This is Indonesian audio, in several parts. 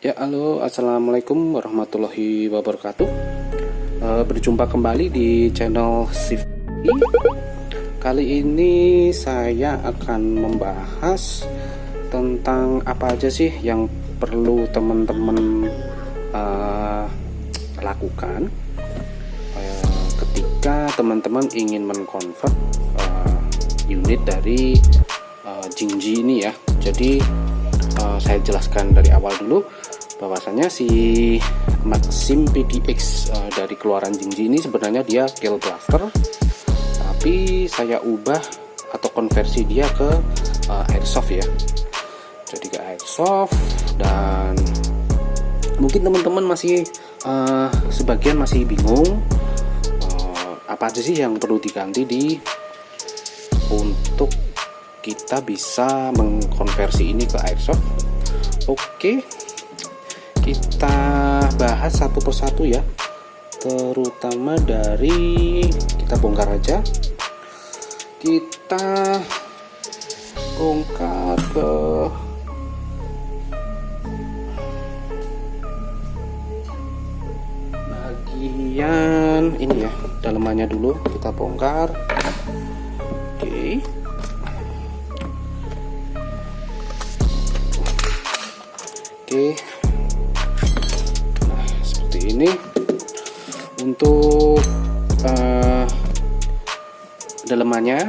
Ya, halo, assalamualaikum warahmatullahi wabarakatuh. Berjumpa kembali di channel Shift. Kali ini saya akan membahas tentang apa aja sih yang perlu teman-teman lakukan ketika teman-teman ingin mengkonvert unit dari Jingji ini ya. Jadi saya jelaskan dari awal dulu bahwasanya si Maxim PDX dari keluaran Jingji ini sebenarnya dia Gale Blaster, tapi saya ubah atau konversi dia ke airsoft ya. Jadi ke airsoft, dan mungkin teman-teman masih sebagian masih bingung apa aja sih yang perlu diganti untuk kita bisa mengkonversi ini ke airsoft. Oke, kita bahas satu persatu ya, terutama dari kita bongkar aja. Kita bongkar ke bagian ini ya, dalemannya dulu kita bongkar. Oke. Nah, seperti ini. Untuk dalemannya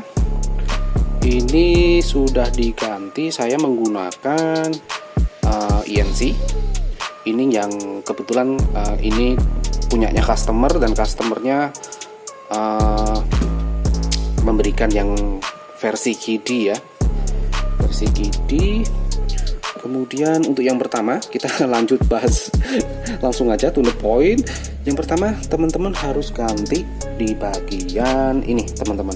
ini sudah diganti. Saya menggunakan INC ini yang kebetulan ini punyanya customer, dan customernya memberikan yang versi KD ya, versi KD. Kemudian untuk yang pertama kita lanjut bahas langsung aja to the point. Yang pertama teman-teman harus ganti di bagian ini teman-teman,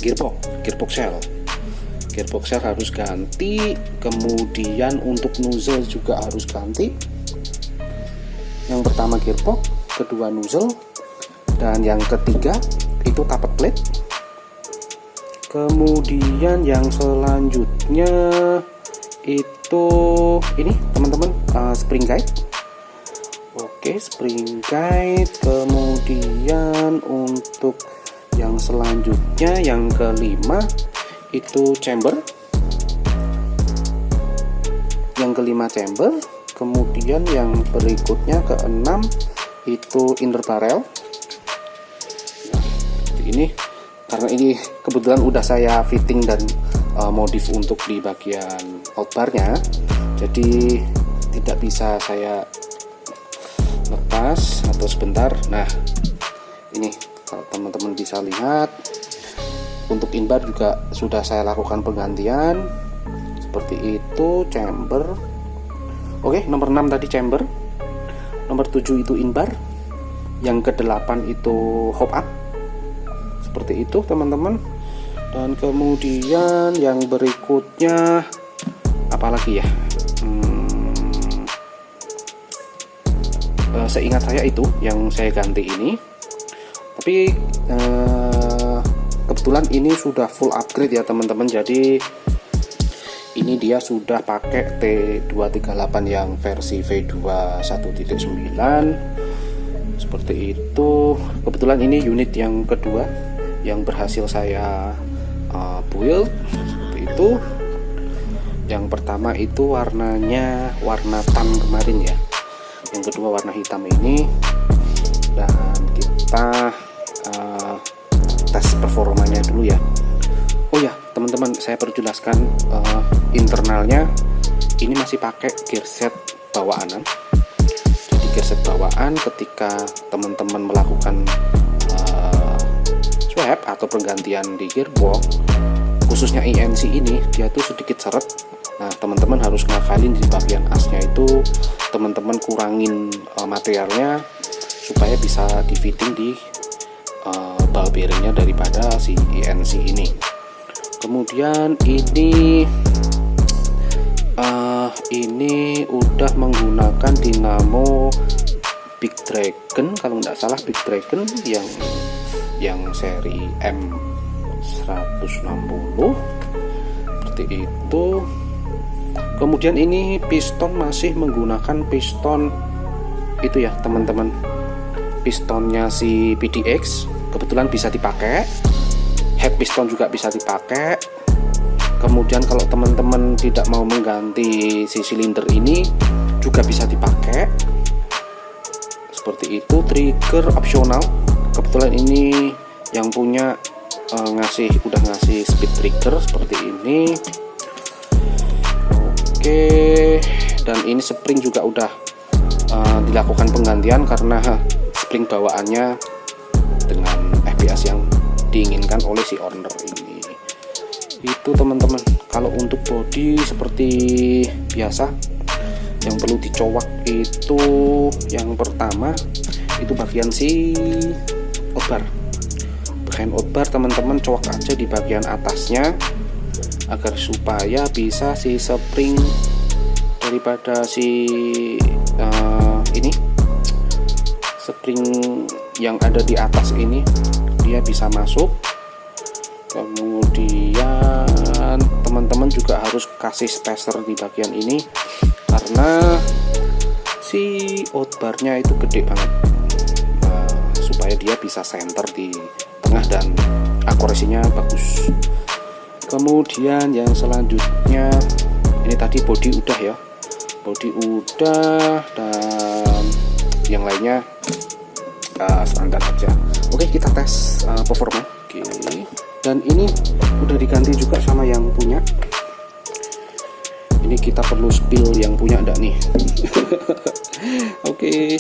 gearbox shell harus ganti. Kemudian untuk nozzle juga harus ganti. Yang pertama gearbox, kedua nozzle, dan yang ketiga itu tappet plate. Kemudian yang selanjutnya itu ini teman-teman, spring guide. Oke, spring guide. Kemudian untuk yang selanjutnya yang kelima itu chamber. Yang kelima chamber. Kemudian yang berikutnya keenam itu inner barrel. Nah, ini karena ini kebetulan udah saya fitting dan modif untuk di bagian outbarnya, jadi tidak bisa saya lepas atau sebentar. Nah, ini kalau teman-teman bisa lihat, untuk inbar juga sudah saya lakukan penggantian seperti itu. Chamber, oke, nomor 6 tadi chamber, nomor 7 itu inbar, yang ke-8 itu hop up, seperti itu teman-teman. Dan kemudian yang berikutnya apalagi ya, seingat saya itu yang saya ganti ini. Tapi kebetulan ini sudah full upgrade ya teman-teman, jadi ini dia sudah pakai T238 yang versi V2 1.9 seperti itu. Kebetulan ini unit yang kedua yang berhasil saya build seperti itu. Yang pertama itu warnanya warna tan kemarin ya, yang kedua warna hitam ini. Dan kita tes performanya dulu ya. Oh ya teman-teman, saya perlu jelaskan, internalnya ini masih pakai gearset bawaan. Jadi gearset bawaan ketika teman-teman melakukan swap atau pergantian di gearbox, khususnya INC ini, dia tuh sedikit seret. Nah, teman-teman harus ngakalin di bagian asnya itu, teman-teman kurangin materialnya supaya bisa di fitting di ball bearingnya daripada si INC ini. Kemudian ini udah menggunakan dinamo Big Dragon, kalau nggak salah Big Dragon yang seri M160 seperti itu. Kemudian ini piston masih menggunakan piston itu ya teman-teman, pistonnya si PDX, kebetulan bisa dipakai. Head piston juga bisa dipakai. Kemudian kalau teman-teman tidak mau mengganti si silinder ini juga bisa dipakai. Seperti itu. Trigger opsional. Kebetulan ini yang punya udah ngasih speed trigger seperti ini. Oke, dan ini spring juga udah dilakukan penggantian karena spring bawaannya dengan FPS yang diinginkan oleh si owner ini. Itu teman-teman. Kalau untuk body seperti biasa, yang perlu dicowak itu yang pertama itu bagian si outbar. Bagian outbar teman-teman cowak aja di bagian atasnya agar supaya bisa si spring daripada si ini spring yang ada di atas ini dia bisa masuk. Kemudian teman-teman juga harus kasih spacer di bagian ini karena si outbarnya itu gede banget, supaya dia bisa center di tengah dan akurasinya bagus. Kemudian yang selanjutnya ini tadi body udah ya, body udah, dan yang lainnya standar aja. Oke, kita tes performa. Oke, dan ini udah diganti juga sama yang punya. Ini kita perlu spill yang punya enggak nih? Oke,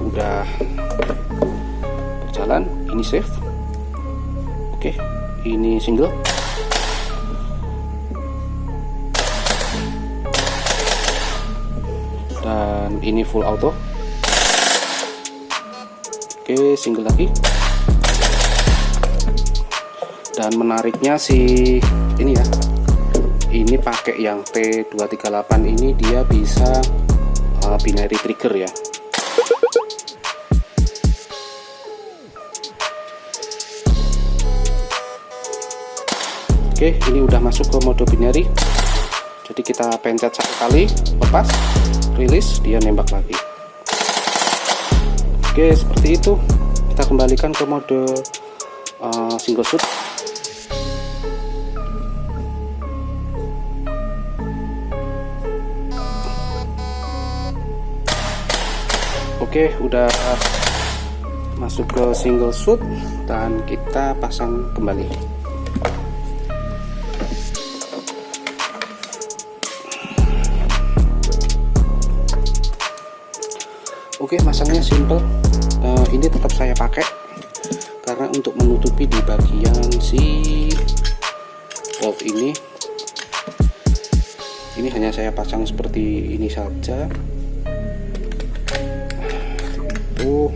udah berjalan. Ini safe. Oke, ini single. Dan ini full auto. Oke, single lagi. Dan menariknya si ini ya, ini pakai yang T238 ini dia bisa binary trigger ya. Oke, ini udah masuk ke mode binary. Jadi kita pencet satu kali, lepas, rilis, dia nembak lagi. Oke, seperti itu. Kita kembalikan ke mode single shoot. Oke, udah masuk ke single shoot dan kita pasang kembali. Oke, masangnya simple. Ini tetap saya pakai karena untuk menutupi di bagian si bolt ini hanya saya pasang seperti ini saja. Itu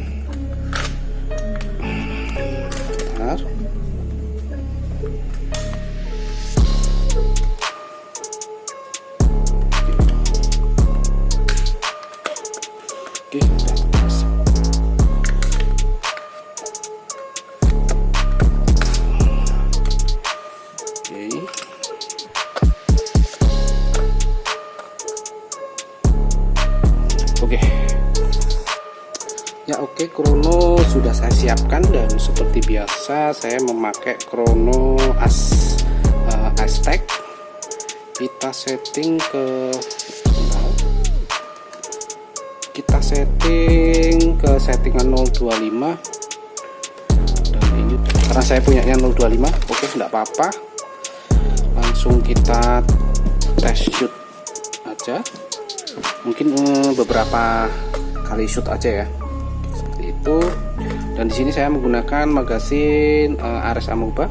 benar. Oke, udah terpasang. Oke. Ya oke, krono sudah saya siapkan dan seperti biasa saya memakai krono Aztec. Kita setting ke settingan 025 dan ini karena saya punyanya 025. Oke, enggak apa-apa, langsung kita tes shoot aja, mungkin beberapa kali shoot aja ya, seperti itu. Dan di sini saya menggunakan magasin Ares Amoeba.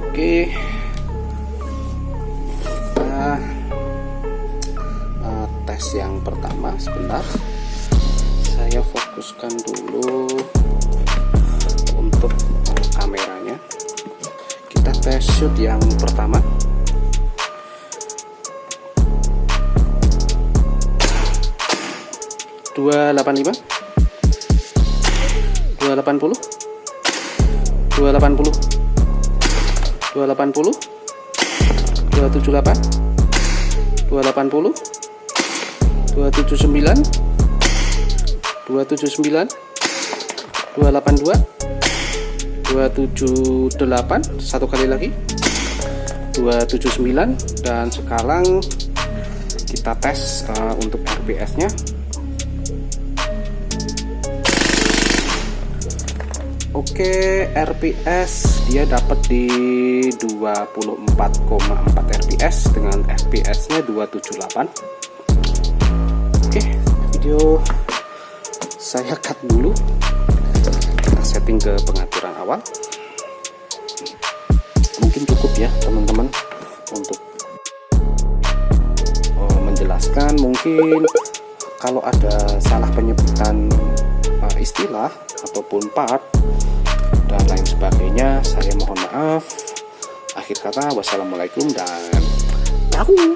Oke, kita tes yang pertama. Sebentar, saya fokuskan dulu untuk kameranya. Kita tes shoot yang pertama. Dua 280 280 280, 278, 280, 279, 279, 282, 278, satu kali lagi 279. Dan sekarang kita tes untuk RPS nya. Oke, RPS dia dapat di 24,4 RPS dengan FPS nya 278. Oke, video saya cut dulu. Kita setting ke pengaturan awal. Mungkin cukup ya teman-teman untuk menjelaskan. Mungkin kalau ada salah penyebutan istilah ataupun part dan lain sebagainya, saya mohon maaf. Akhir kata, wassalamualaikum dan tahu.